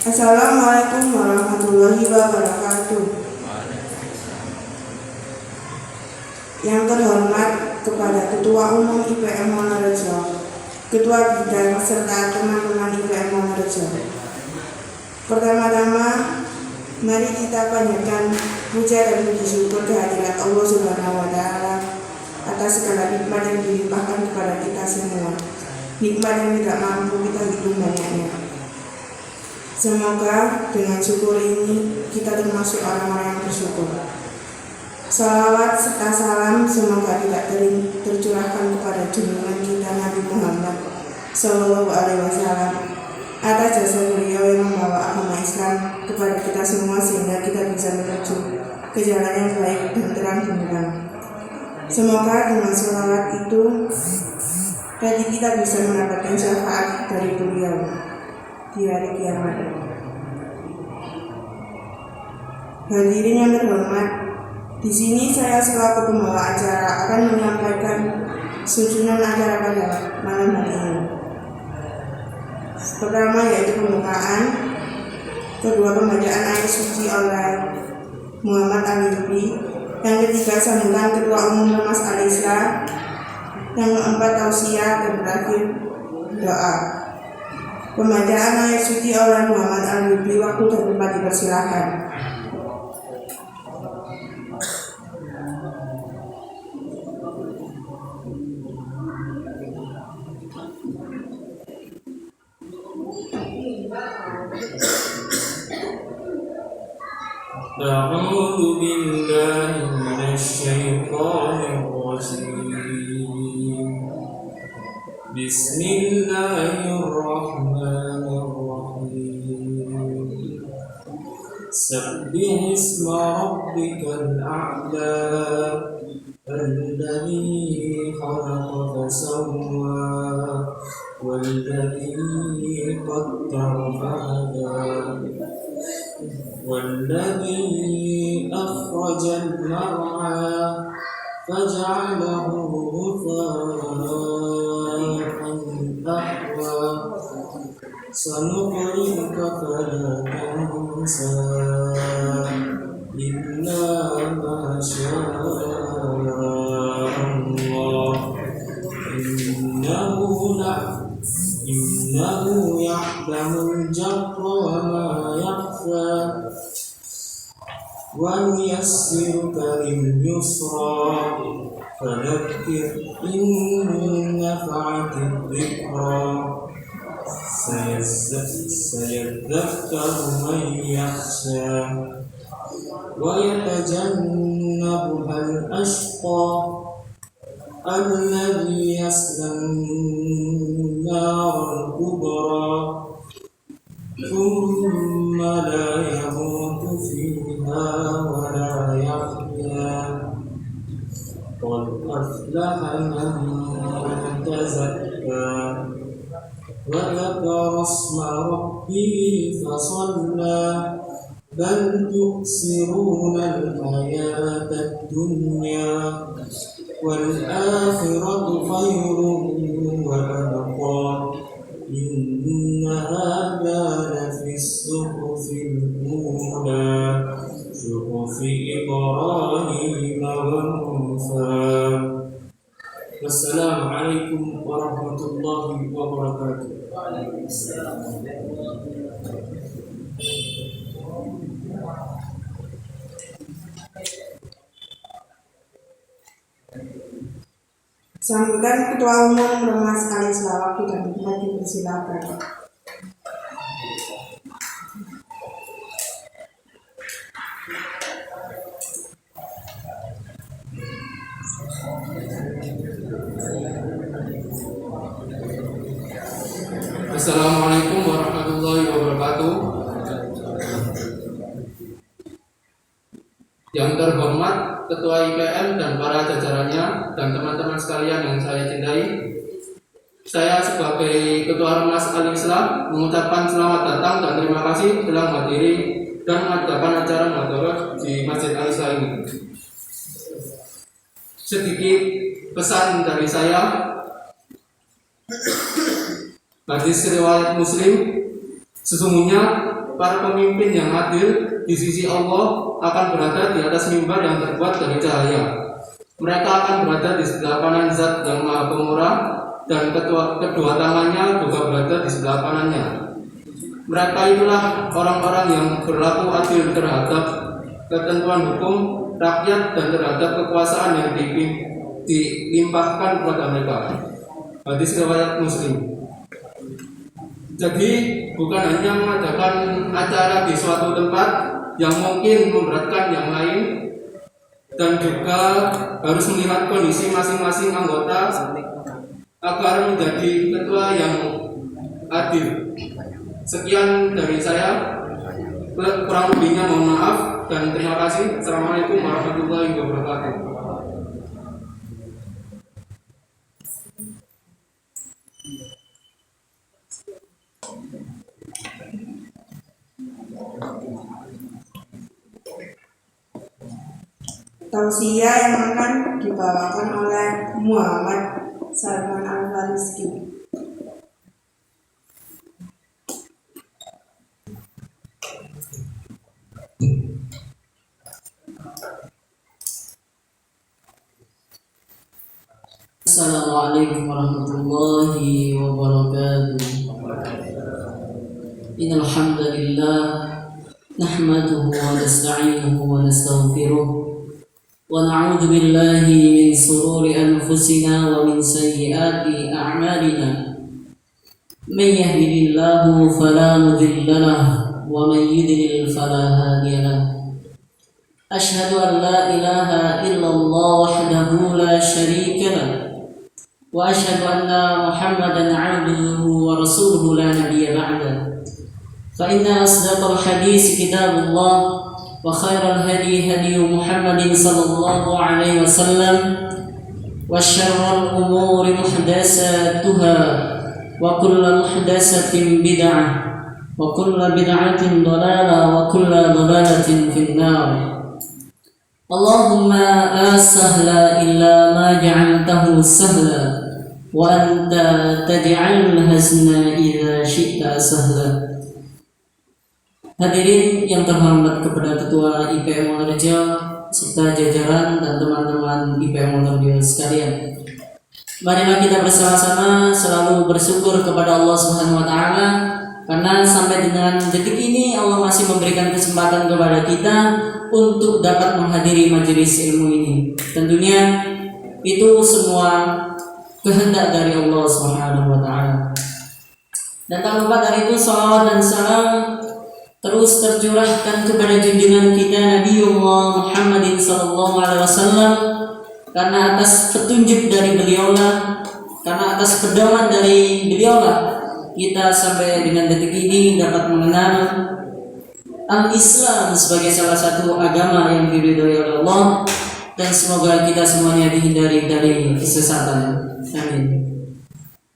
Assalamualaikum warahmatullahi wabarakatuh. Yang terhormat kepada Ketua Umum IPM Wonorejo, Ketua Bidang serta teman-teman IPM Wonorejo. Pertama-tama, mari kita panjatkan puja dan puji syukur kehadirat Allah Subhanahu wa Ta'ala atas segala nikmat yang dilimpahkan kepada kita semua. Nikmat yang tidak mampu kita hitung banyaknya. Semoga dengan syukur ini kita termasuk orang-orang yang bersyukur. Salawat serta salam semoga tidak tercurahkan kepada junjungan kita Nabi Muhammad Sallallahu Alaihi Wasallam atas jasa beliau yang membawa agama Islam kepada kita semua sehingga kita bisa menuju ke jalan yang baik dan terang benderang. Semoga dengan salawat itu tadi kita bisa mendapatkan syafaat dari beliau di hari kiamat. Hadirin yang terhormat, di sini saya selaku pembawa acara akan menyampaikan susunan acara pada malam hari ini. Pertama yaitu pembukaan, kedua pembacaan ayat suci oleh Muhammad Al-Yubi, yang ketiga sambutan Ketua Umum Ormas Al-Islam, yang keempat tausiah, dan terakhir doa. Pembacaan ayat suci oleh Muhammad Al-Yubi, waktu dan tempat dipersilakan. أعوذ بالله من الشيطان الرجيم بسم الله الرحمن الرحيم سبح اسم ربك الأعلى الذي خلق فسوى والذي قدر فهدى والذي أخرج المرعى فجعله غثاء أحوى سنقرئك فلا تنسى إلا ما شاء الله إنه يعلم الجهر وما يخفى ونيسرك لليسرى فذكر إن نفعت الذكرى سيذكر من يخشى ويتجنبها الأشقى الذي يصلى النار الكبرى ثم لا يموت فيها ولا يحيا قد أفلح من تزكى وذكر اسم ربه فصلى بل تؤثرون الحياة الدنيا والآخرة خير وأبقى إن هذا لفي الصحف الأولى صحف إبراهيم وموسى. والسلام عليكم ورحمة الله وبركاته. Sambutan Ketua Umum Ormas Al-Islam, waktu dan tempat dipersilakan. Assalamualaikum warahmatullahi wabarakatuh. Yang terhormat Ketua IPM dan para jajarannya dan teman-teman sekalian yang saya cintai, saya sebagai Ketua Ormas Al-Islam mengucapkan selamat datang dan terima kasih telah menghadiri dan mengadakan acara muhadharah di Masjid Al-Islam ini. Sedikit pesan dari saya. Hadis riwayat Muslim, sesungguhnya para pemimpin yang adil di sisi Allah akan berada di atas mimbar yang terbuat dari cahaya. Mereka akan berada di sebelah kanan Zat yang Maha Pemurah, dan kedua tangannya juga berada di sebelah kanannya. Mereka itulah orang-orang yang berlaku adil terhadap ketentuan hukum rakyat dan terhadap kekuasaan yang dilimpahkan kepada mereka. Hadis riwayat Muslim. Jadi bukan hanya mengadakan acara di suatu tempat yang mungkin memberatkan yang lain, dan juga harus melihat kondisi masing-masing anggota agar menjadi ketua yang adil. Sekian dari saya, kurang lebihnya mohon maaf dan terima kasih. Assalamualaikum warahmatullahi wabarakatuh. Tausiah yang akan dibawakan oleh Muhammad Salman Al-Farisi. Assalamualaikum warahmatullahi wabarakatuh. Innal hamdalillah nahmaduhu wa nasta'inuhu wa nastaghfiruh wa na'udzu billahi min shururi anfusina wa min sayyiati a'malina. Man yahdihillahu fala mudilla lahu wa man yudlil fala hadiya lahu. Asyhadu an la ilaha illallah wahdahu la syarika lahu wa asyhadu anna Muhammadan 'abduhu wa rasuluhu la nabiyya ba'da. Fa inna asdaqal hadits kitabullah wa khairal hadi hadi Muhammadin sallallahu alaihi wasallam wa syarrul umuri muhdatsatuha wa kullu muhdatsatin bid'ah wa kullu bid'atin dhalalah wa kullu dhalalatin fin-nar. Allahumma la sahla illa ma ja'altahu sahla wa anta taj'alul hazna idza syi'ta sahla. Hadirin yang terhormat kepada Ketua IPM Mulrejo serta jajaran dan teman-teman IPM Mulrejo sekalian. Marilah kita bersama-sama selalu bersyukur kepada Allah Subhanahu wa taala karena sampai dengan detik ini Allah masih memberikan kesempatan kepada kita untuk dapat menghadiri majelis ilmu ini. Tentunya itu semua kehendak dari Allah Subhanahu wa taala. Dan tak lupa dari itu salawat dan salam terus tercurahkan kepada junjungan kita Nabiullah Muhammadin sallallahu alaihi wasallam, karena atas petunjuk dari beliaulah, karena atas pedoman dari beliaulah kita sampai dengan detik ini dapat mengenal Al-Islam sebagai salah satu agama yang diridhoi oleh Allah, dan semoga kita semuanya dihindari dari kesesatan. Amin.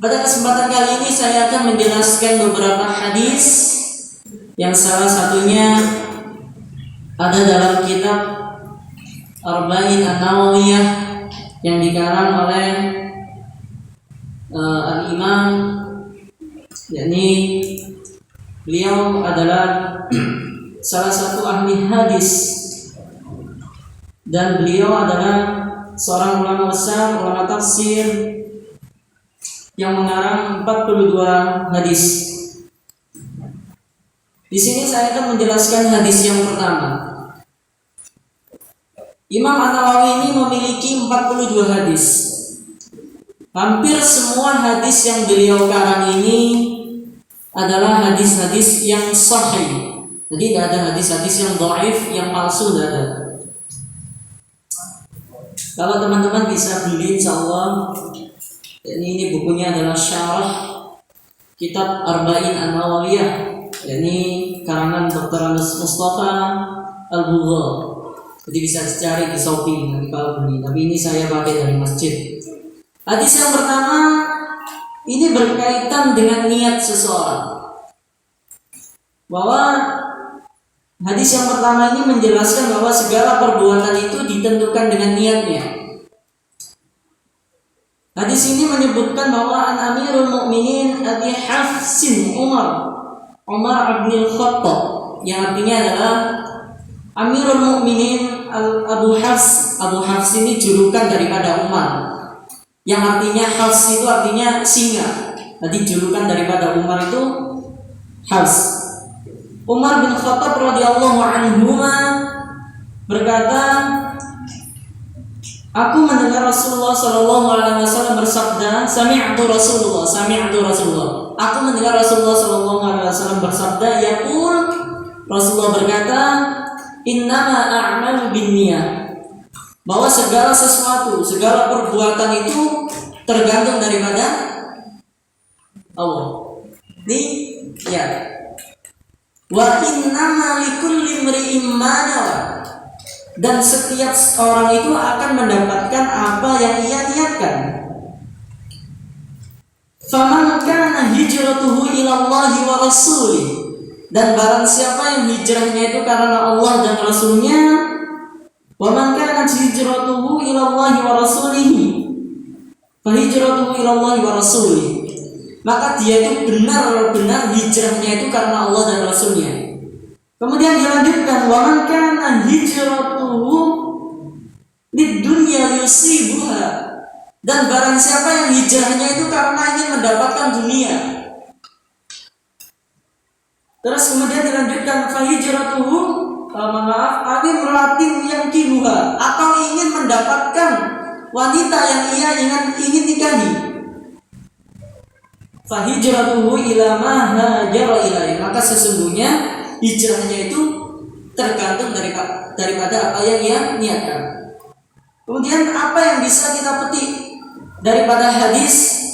Pada kesempatan kali ini saya akan menjelaskan beberapa hadis yang salah satunya ada dalam kitab Arba'in An-Nawawiyah yang dikarang oleh Al-Imam, yakni beliau adalah salah satu ahli hadis dan beliau adalah seorang ulama besar, ulama tafsir yang mengarang 42 hadis. Di sini saya akan menjelaskan hadis yang pertama. Imam An-Nawawi ini memiliki 42 hadis. Hampir semua hadis yang beliau karang ini adalah hadis-hadis yang sahih. Jadi tidak ada hadis-hadis yang dhaif, yang palsu, tidak ada. Kalau teman-teman bisa beli, insyaallah, ini bukunya adalah syarah kitab Arba'in An-Nawawiyah, yakni karangan Dr. Anus Mustafa Al-Bugha. Jadi bisa dicari di Shopee nanti kalau beli. Tapi ini saya pakai dari masjid. Hadis yang pertama ini berkaitan dengan niat seseorang. Bahwa hadis yang pertama ini menjelaskan bahwa segala perbuatan itu ditentukan dengan niatnya. Hadis ini menyebutkan bahwa An Amirul Mukminin Abi Hafsin Umar Umar bin Khattab, yang artinya adalah Amirul Mukminin Abu Hafs. Abu Hafs ini julukan daripada Umar, yang artinya Hafs itu artinya singa. Jadi julukan daripada Umar itu Hafs. Umar bin Khattab radhiyallahu anhu berkata, aku mendengar Rasulullah sallallahu alaihi wasallam bersabda, sami'tu Rasulullah. Aku mendengar Rasulullah sallallahu alaihi wasallam bersabda, yaqul, Rasulullah berkata, innama a'malu binniyah, bahwa segala sesuatu, segala perbuatan itu tergantung daripada Allah. Ini ya. Wa innama likulli imri'in ma nawa, dan setiap orang itu akan mendapatkan apa yang ia niatkan. Faman kana hijratuhu ila Allahi wa rasulih, dan barang siapa yang hijrahnya itu karena Allah dan Rasulnya, wa man kana hijratuhu ila Allahi wa rasulih, fa hijratuhu ila Allahi wa rasulih, maka dia itu benar-benar hijrahnya itu karena Allah dan Rasulnya. Kemudian dilanjutkan, wa man kana hijratuhu lid-dunya yusibuha, dan barang siapa yang hijrahnya itu karena ingin mendapatkan dunia. Terus kemudian dilanjutkan, fa hijratuhu imra'atin yankihuha, atau ingin mendapatkan wanita yang ia ingin nikahi. Fa hijratuhu ila ma hajara ilaihi, maka sesungguhnya hijrahnya itu tergantung daripada apa yang ia niatkan. Kemudian apa yang bisa kita petik daripada hadis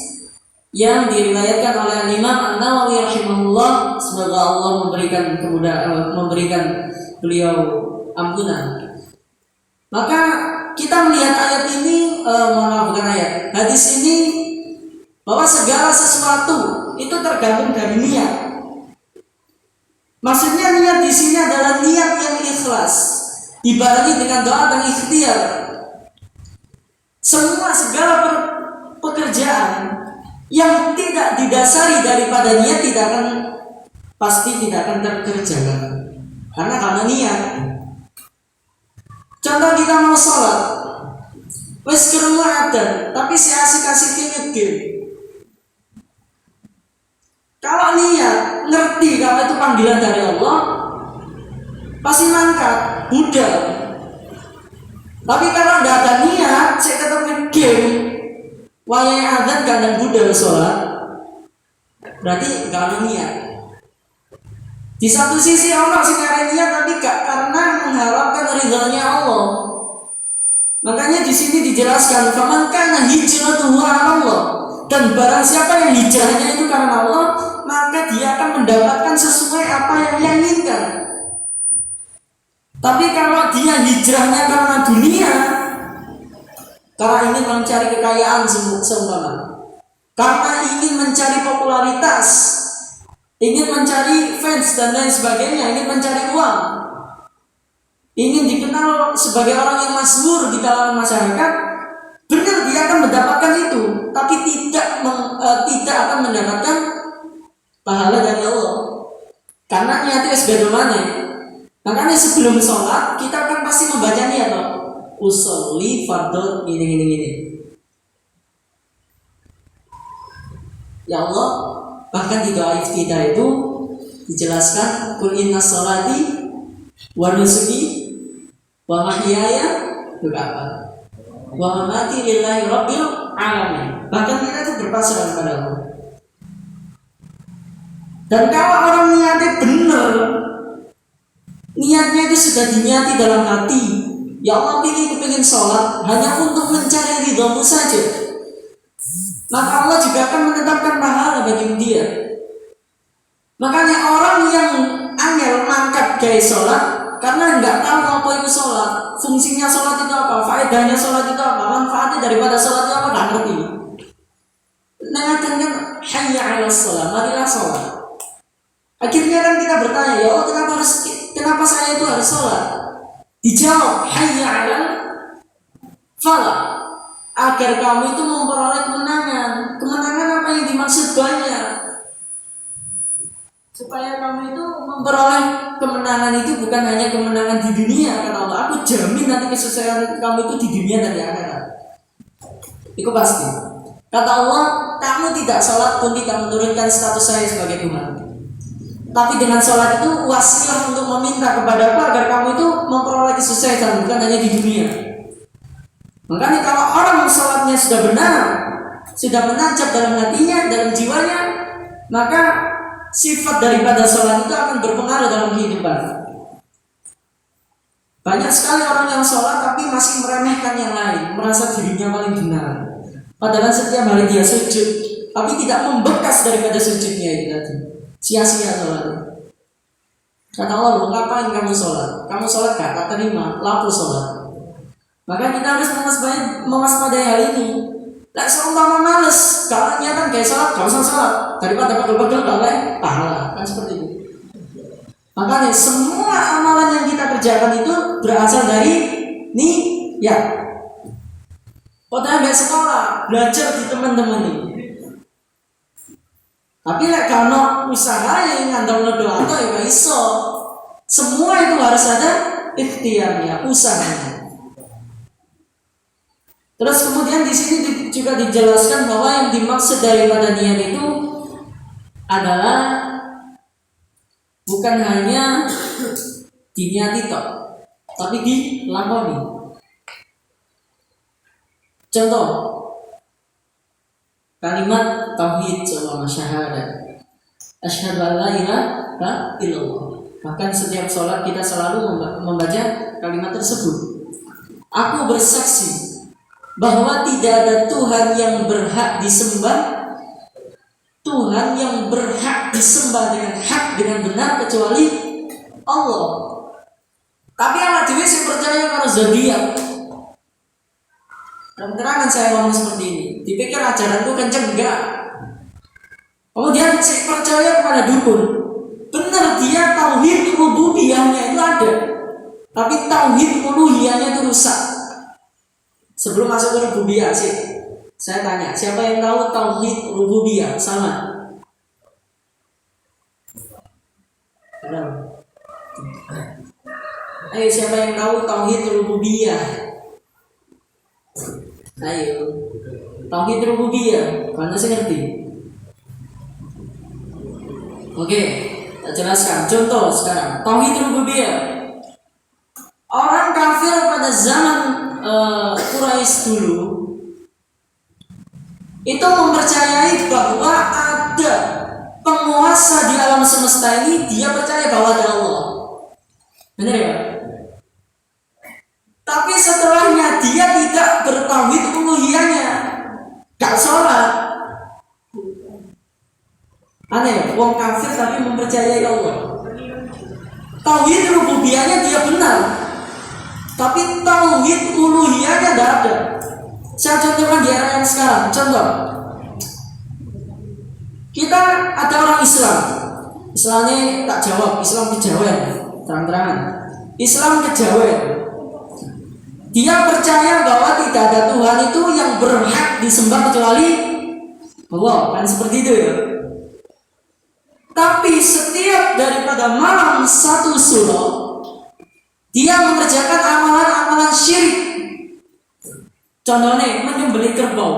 yang diriwayatkan oleh Imam An-Nawawi rahimahullah, semoga Allah memberikan beliau ampunan. Maka kita melihat ayat ini, hadis ini, bahwa segala sesuatu itu tergantung dari niat. Maksudnya niat di sini adalah niat yang ikhlas, dibarengi dengan doa dan ikhtiar. Segala pekerjaan yang tidak didasari daripada niat pasti tidak akan terkerjakan, karena niat. Contoh, kita mau sholat, wes kerungu adan, tapi si asik-asik ngegame. Kalau niat, ngerti kalau itu panggilan dari Allah, pasti mangkat, budal. Tapi kalau tidak ada niat, saya tetap ngegame, wayai adzan kadang budal sholat, berarti gak ada niat. Di satu sisi Allah sih karena niat, tapi gak karena mengharapkan ridhonya Allah. Makanya di sini dijelaskan, faman kana hijratuhu 'ala Allah, dan barang siapa yang hijrahnya itu karena Allah, maka dia akan mendapatkan sesuai apa yang ia inginkan. Tapi kalau dia hijrahnya karena dunia, karena ingin mencari kekayaan seumpama, karena ingin mencari popularitas, ingin mencari fans dan lain sebagainya, ingin mencari uang, ingin dikenal sebagai orang yang masyhur di kalangan masyarakat, benar dia akan mendapatkan itu, tapi tidak akan mendapatkan pahala dari Allah, karena niatnya sebagaimana. Makanya sebelum sholat kita kan pasti membaca niat, usolli fardhu gini. Ya Allah, bahkan di doa iftitah itu dijelaskan, qul inna sholati wa nusuki wa mahyaya wa mamati lillahi rabbil alamin. Bahkan kita itu berpasrah kepada Allah. Dan kalau orang niatnya benar, niatnya itu sudah diniati dalam hati, ya Allah kepingin sholat hanya untuk mencari ridhomu saja, maka Allah juga akan menetapkan pahala bagi dia. Makanya orang yang angel mangkat gaya sholat karena nggak tahu apa itu sholat, fungsinya sholat itu apa, faedahnya sholat itu apa, manfaatnya daripada sholat itu apa, nggak ngerti. Mengatakan hayya 'alas sholat, marilah sholat. Akhirnya kan kita bertanya, ya Allah kenapa saya itu harus sholat? Dijawab, hayya 'alal falah, agar kamu itu memperoleh kemenangan. Kemenangan apa yang dimaksud banyak? supaya kamu itu memperoleh kemenangan itu bukan hanya kemenangan di dunia, kata Allah. Aku jamin nanti kesuksesan kamu itu di dunia dan di akhirat. Itu pasti. Kata Allah, kamu tidak sholat pun tidak menurunkan status saya sebagai Tuhan. Tapi dengan sholat itu wasilah untuk meminta kepada aku agar kamu itu memperoleh kesuksesan bukan hanya di dunia. Makanya kalau orang sholatnya sudah benar, sudah menancap dalam hatinya, dalam jiwanya, maka sifat daripada sholat itu akan berpengaruh dalam kehidupan. Banyak sekali orang yang sholat tapi masih meremehkan yang lain, merasa dirinya paling benar. Padahal setiap hari dia sujud, tapi tidak membekas daripada sujudnya itu tadi. Sia-sia sholat. Kata Allah, ngapain kamu sholat? Kamu sholat gak terima, laku sholat. Maka kita harus mewaspadai hal ini. Tak seumpama males, kalau niatan kayak sholat, gak usah sholat. Daripada pegel-pegel boleh pahala, kan seperti itu. Makanya semua amalan yang kita kerjakan itu berasal dari niat. Padahal nggak sekolah, belajar di teman-teman ini. Tapi kalau usaha yang ngandung doa atau ya iso. Semua itu harus ada ikhtiarnya, usahanya. Terus kemudian di sini juga dijelaskan bahwa yang dimaksud daripada niat itu adalah bukan hanya diniati tok, tapi dilakoni. Contoh kalimat tauhid sama syahadat, asyhadu an la ilaha illallah. Bahkan setiap sholat kita selalu membaca kalimat tersebut. Aku bersaksi bahwa tidak ada Tuhan yang berhak disembah, Tuhan yang berhak disembah dengan hak, dengan benar kecuali Allah. Tapi anak dewi saya percaya kalau zodiak. Dan terangan saya ngomong seperti ini, dipikir ajaranku kenceng, enggak. Kemudian saya percaya kepada dukun. Benar, dia tauhid rububiyahnya itu ada, tapi tauhid uluhiyahnya itu rusak. Sebelum masuk ke rububiyah sih, saya tanya, siapa yang tahu tauhid rububiyah? Sama? Ayo, siapa yang tahu tauhid rububiyah? Ayo, tauhid rububiyah, karena saya ngerti. Oke, kita jelaskan. Contoh sekarang, tauhid rububiyah. Orang kafir pada zaman Quraisy dulu itu mempercayai bahwa ada penguasa di alam semesta ini. Dia percaya bahwa ada Allah. Benar ya? Tapi setelahnya dia tidak bertauhid uluhiyahnya, gak sholat. Aneh, wong kafir tapi mempercayai Allah. Tauhid rububiyahnya dia benar, tapi tauhid uluhiyahnya tidak ada. Saya contohkan di era yang sekarang. Contoh, kita ada orang Islam. Islamnya tak jawab, Islam kejawen, terang-terangan. Islam kejawen. Dia percaya bahwa tidak ada Tuhan itu yang berhak disembah kecuali Allah, kan seperti itu ya. Tapi setiap daripada malam satu surah, dia mengerjakan amalan-amalan syirik. Contohnya menyembelih kerbau,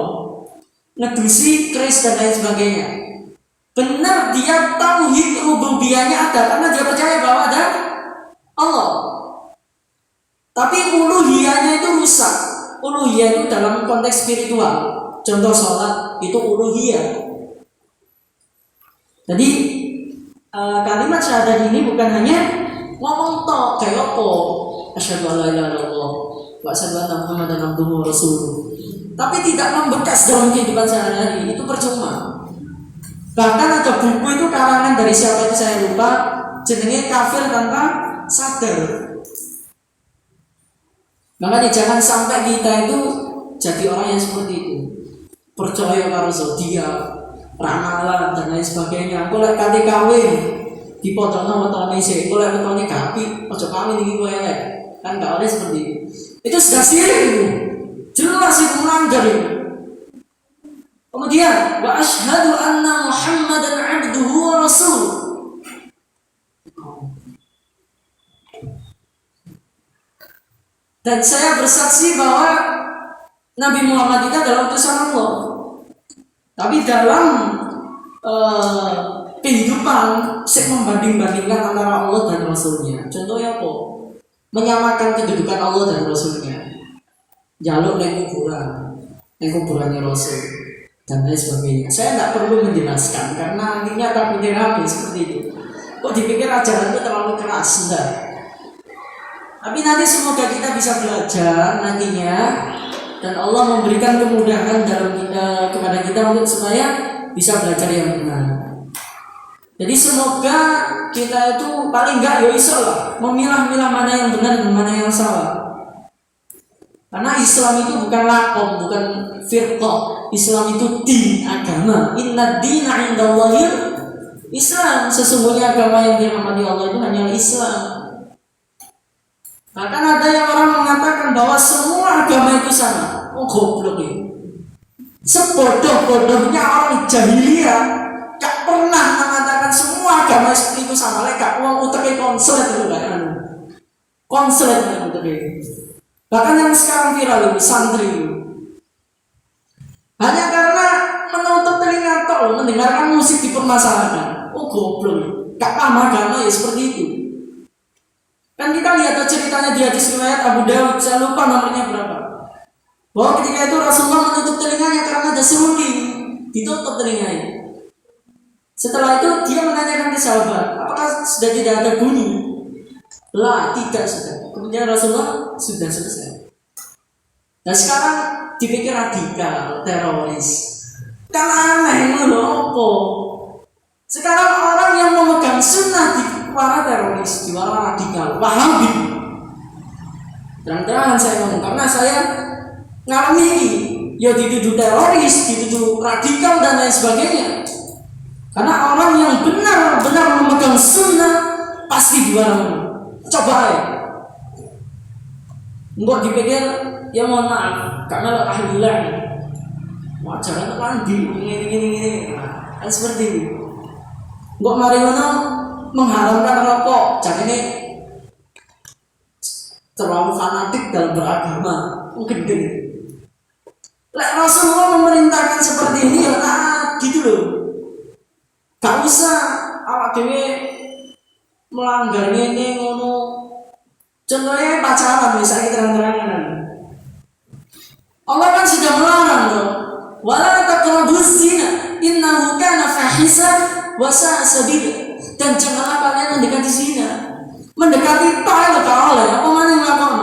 ngedusi keris dan lain sebagainya. Benar, dia tauhid rububiyahnya ada karena dia percaya bahwa ada Allah. Tapi uluhiyahnya itu rusak. Uluhiyah itu dalam konteks spiritual. Contoh sholat itu uluhiyah. Jadi kalimat syahadat ini bukan hanya ngomong tok kayak apa, asyhadu an la ilaha illallah wa asyhadu anna muhammadan abduhu wa rasuluh, tapi tidak membekas dalam kehidupan sehari-hari. Itu percuma. Bahkan ada buku itu karangan dari siapa itu saya lupa, jenenge Kafir Tanpa Sadar. Makanya jangan sampai kita itu jadi orang yang seperti itu, percaya karo zodiak, ramalan dan lain sebagainya. Aku lek kate kawin dipotongno wetone sik, aku lek wetone gapi aja kawin iki kowe elek. Kan gak oleh seperti itu. Itu sudah syirik itu. Jelas itu melanggar itu. Kemudian wa asyhadu anna muhammadan abduhu wa rasuluh. Dan saya bersaksi bahwa Nabi Muhammad itu adalah utusan Allah. Tapi dalam kehidupan saya membanding-bandingkan antara Allah dan Rasulnya. Contohnya apa? Menyamakan kedudukan Allah dan Rasulnya. Jaluk neng kuburannya Rasul dan lain sebagainya. Saya tidak perlu menjelaskan karena nantinya takutnya rapi seperti itu. Kok dipikir ajaran itu terlalu keras? Enggak. Tapi nanti semoga kita bisa belajar nantinya dan Allah memberikan kemudahan dalam kepada kita untuk supaya bisa belajar yang benar. Jadi semoga kita itu paling enggak ya iso lah memilah-milah mana yang benar dan mana yang salah. Karena Islam itu bukan lakom, bukan firqah. Islam itu din, agama. Inna dina indallahil Islam. Sesungguhnya agama yang dirahmati Allah itu hanyalah Islam. Bahkan ada yang orang mengatakan bahwa semua agama itu sama. Oh goblok ini. Sebodoh-bodohnya orang jahiliyah gak pernah mengatakan semua agama seperti itu sama. Gak uang uteknya konslet itu kan. Konslet itu uteknya. Bahkan yang sekarang viral itu santri itu. Hanya karena menutup telinga tok mendengarkan musik dipermasalahkan. Oh goblok. Gak paham agama ya seperti itu. Kan kita lihat ceritanya di hadis riwayat Abu Dawud, saya lupa nomornya berapa. Bahwa ketika itu Rasulullah menutup telinganya karena ada seruling, ditutup telinganya. Setelah itu dia menanyakan ke sahabat, apakah sudah tidak ada bunyi? Lah, tidak sudah. Kemudian Rasulullah sudah selesai. Dan sekarang dipikir radikal, teroris. Kan aneh loh, apa? Sekarang orang yang memegang sunnah para teroris, diwara radikal, Wahabi. Terang-terangan saya ngomong karena saya ngalami ini, ya dituduh teroris, dituduh radikal dan lain sebagainya. Karena orang yang benar-benar memegang sunnah pasti diwara. Coba ya. Enggak dipikir ya mohon maaf, karena alhamdulillah. Wajar itu kan gini. Kan seperti itu. Enggak mari ngono mengharamkan rokok, jadi ini terlalu fanatik dalam beragama, mungkin gini. Rasulullah memerintahkan seperti ini ya gitu loh. Gak usah awak dewe melanggar ini ngono. Contohnya pacaran misalnya terang-terangan. Allah kan sudah melarang loh. Wala taqrabuz zina innahu kana fahishan wa sa'a sabila. Dan janganlah kalian mendekati zina. Mendekati tak oleh apa mana yang lakukan.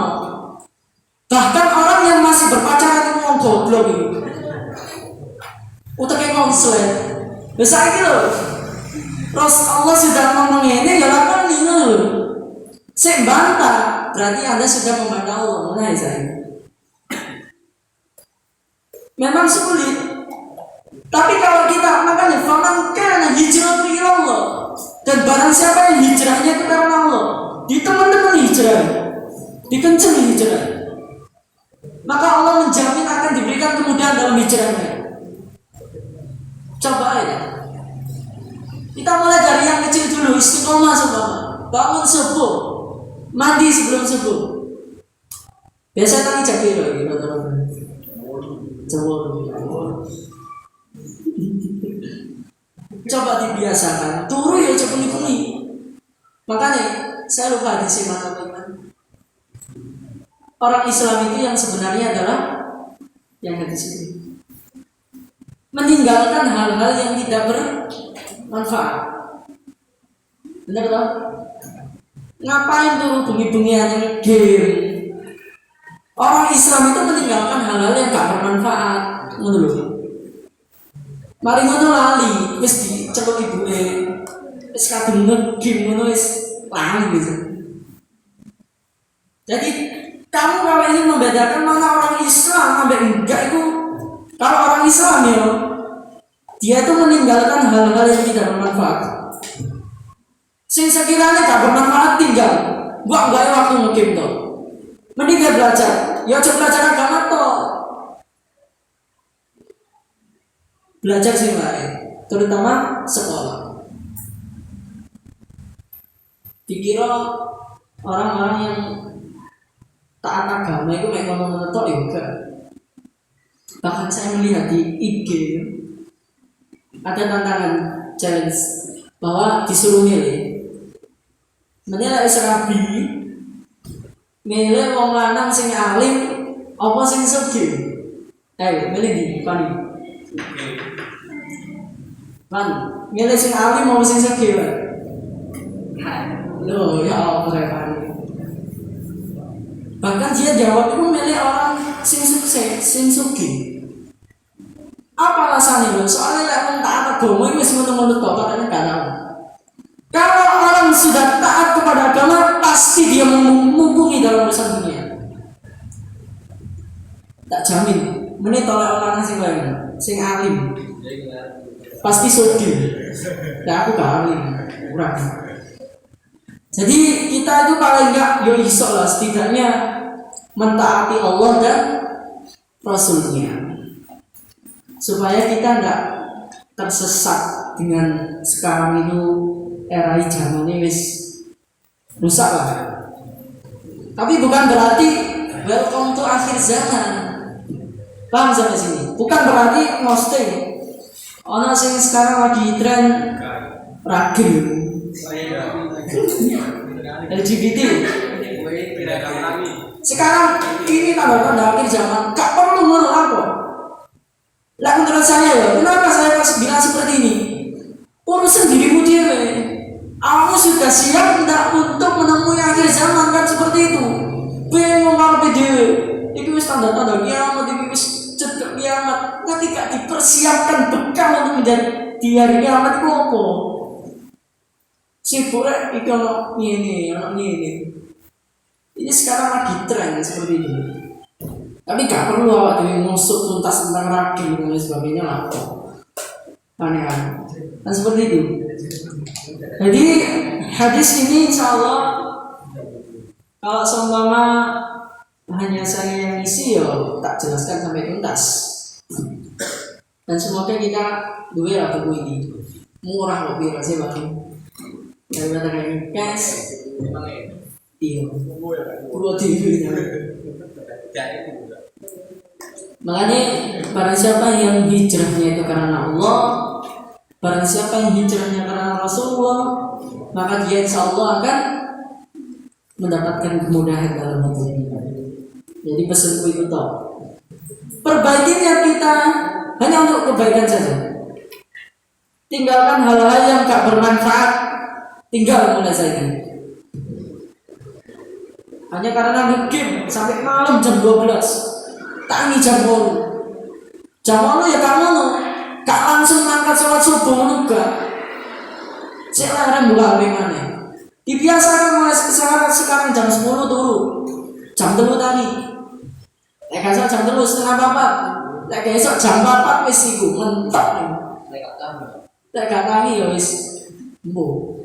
Bahkan orang yang masih berpacaran itu mau goblok ini. Utaknya konslet. Besar gitu loh. Terus Allah sudah ngomong ini ya lakukan ini loh. Saya bantah. Berarti Anda sudah membantah Allah. Nah saya. Memang sulit. Tapi kalau kita makanya faman kana hijratu ila Allah. Dan barang siapa yang hijrahnya ke karena Allah, di teman-teman hijrah, dikenceng hijrah, maka Allah menjamin akan diberikan kemudahan dalam hijrahnya. Coba ya. Kita mulai dari yang kecil dulu, istiqomah seumpama, bangun subuh, mandi sebelum subuh. Biasa kan ijab lagi, coba dibiasakan, turu ya coba bunyi. Makanya saya lupa di sini orang Islam itu yang sebenarnya adalah yang ada di sini. Meninggalkan hal-hal yang tidak bermanfaat. Benar tak? Ngapain turu bunyi-bunyi hanya game? Orang Islam itu meninggalkan hal-hal yang tak bermanfaat. Menurut mari ngono lali, wis diceluk ibune. Wis kadung ngegame ngono wis lali gitu. Jadi kamu kalau ingin membedakan mana orang Islam sampai enggak itu, kalau orang Islam ya dia itu meninggalkan hal-hal yang tidak bermanfaat. Sing sekiranya gak bermanfaat tinggal. Gua enggak waktu ngegame toh. Mending dia belajar. Ya coba belajar agama toh. Belajar sih lain, terutama sekolah. Dikira orang-orang yang taat agama itu mek ngono-ngono tok ya enggak. Bahkan saya melihat di IG ada tantangan challenge bahwa disuruh milih. Menilai wis rabi, milih wong lanang sing alim apa sing sugih. Ayo milih di Pani. Pan, milih sing alim apa sing sugih, Pak? Loh, ya Allah Pani. Bahkan dia jawab itu milih orang sing sukses, sing sugih. Apa alasannya loh? Soalnya lek taat agama itu wis ngono-ngono tok, katanya gak tahu. Kalau orang sudah taat kepada agama, pasti dia mumpuni dalam urusan dunia. Tak jamin. Menit oleh orang sing lain, sing alim, pasti sugih. Ya aku gak alim, kurang. Jadi kita itu paling enggak yo iso lah setidaknya mentaati Allah dan Rasulnya, supaya kita enggak tersesat dengan sekarang itu era zaman ini wis rusak lah. Tapi bukan berarti welcome to akhir zaman. Paham sampai sini? Bukan berarti ngosting. Ono sing sekarang lagi tren ragil. LGBT. Sekarang ini tanda-tanda akhir zaman. Gak perlu ngono apa. Lah menurut saya ya, kenapa saya bilang seperti ini? Urusan dirimu dewe. Kamu sudah siap tidak untuk menemui akhir zaman kan seperti itu? Bingung kalau dewe. Iki wis tanda-tanda kiamat, iki wis cedek kiamat. Ketika dipersiapkan bekal untuk menjadi di hari kiamat itu apa? Sibuk iki ono ngene, ono ngene. Ini sekarang lagi tren seperti itu. Tapi gak perlu awak dhewe ngusut tuntas tentang ragil dan lain sebagainya lah. Aneh-aneh. Dan seperti itu. Jadi hadis ini insya Allah kalau seumpama hanya saya yang isi ya tak jelaskan sampai tuntas. Dan semoga kita duwe lah buku ini murah kok biar sih bagi daripada kayak cash. Iya. Puluh TV. Makanya barang siapa yang hijrahnya itu karena Allah, barang siapa yang hijrahnya karena Rasulullah, maka dia insya Allah akan mendapatkan kemudahan dalam hidup ini. Jadi pesanku itu toh, perbaiki niat kita hanya untuk kebaikan saja. Tinggalkan hal-hal yang gak bermanfaat, tinggal mulai saja. Hanya karena game sampai malam jam 12, tangi jam 8. Jam 8 ya kamu gak langsung mangkat sholat subuh enggak. Cek larang buka HP mana. Dibiasakan mulai sekarang jam 10 dulu. Jam 3 tadi. Lek esok jam 3 setengah 4. Lek esok jam 4 wis iku mentok. Lek gak tangi ya wis mbuh.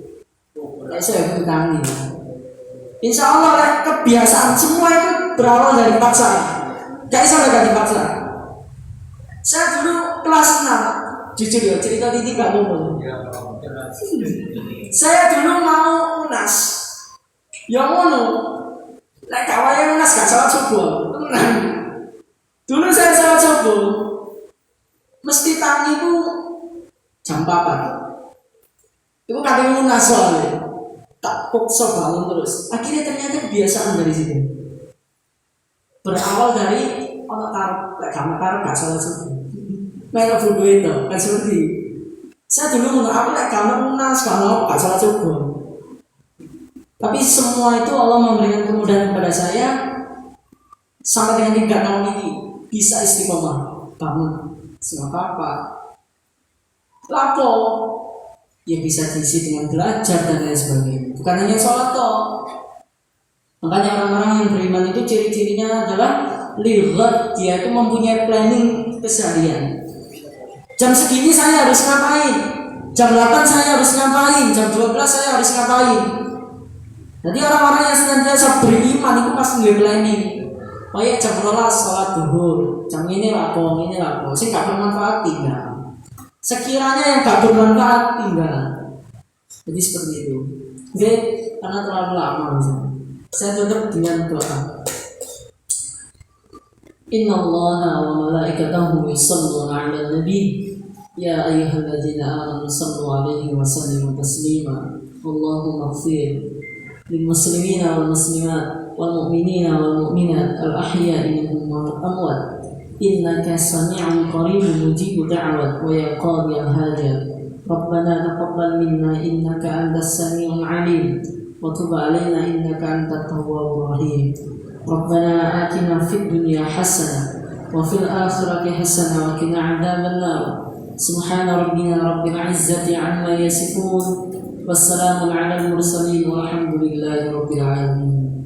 Esok ya tangi. Insya Allah kebiasaan semua itu berawal dari paksaan. Gak bisa gak dipaksa. Saya dulu kelas 6, jujur ya cerita Titi gak ngomong. Saya dulu mau UNAS, yang ngono. Lek gak wayang UNAS gak salat subuh. Tenang. Dulu saya salat subuh, mesti tangi itu jam 4. Itu kadang UNAS soalnya. Tak paksa bangun terus. Akhirnya ternyata kebiasaan dari situ. Berawal dari ono karep, karena karep gak salah subuh. Main full itu kan seperti. Saya dulu menurut aku lek karena UNAS kalau gak salah subuh. Tapi semua itu Allah memberikan kemudahan kepada saya sampai dengan 3 tahun ini bisa istiqomah bangun semua apa. Lapo ya bisa diisi dengan belajar dan lain sebagainya. Bukan hanya sholat toh. Makanya orang-orang yang beriman itu ciri-cirinya adalah lihat dia itu mempunyai planning keseharian. Jam segini saya harus ngapain? Jam 8 saya harus ngapain? Jam 12 saya harus ngapain? Jadi orang-orang yang senantiasa beriman itu pasti punya planning. Oh ya jam 12 sholat duhur. Jam ini lapo. Sih gak bermanfaat tinggal. Sekiranya yang gak bermanfaat tinggal. Jadi seperti itu. Oke, karena terlalu lama misalnya. Saya tutup dengan doa. إن الله وملائكته يصلون على النبي يا أيها الذين آمنوا صلوا عليه وسلموا تسليما اللهم اغفر للمسلمين والمسلمات والمؤمنين والمؤمنات الأحياء منهم والأموات إنك سميع قريب مجيب دعوة ويا قاضي الحاجات ربنا تقبل منا إنك أنت السميع العليم وتب علينا إنك أنت التواب الرحيم ربنا آتنا في الدنيا حسنة وفي الآخرة حسنة وقنا عذاب النار سبحان ربنا رب العزة عما يصفون والسلام على المرسلين والحمد لله رب العالمين.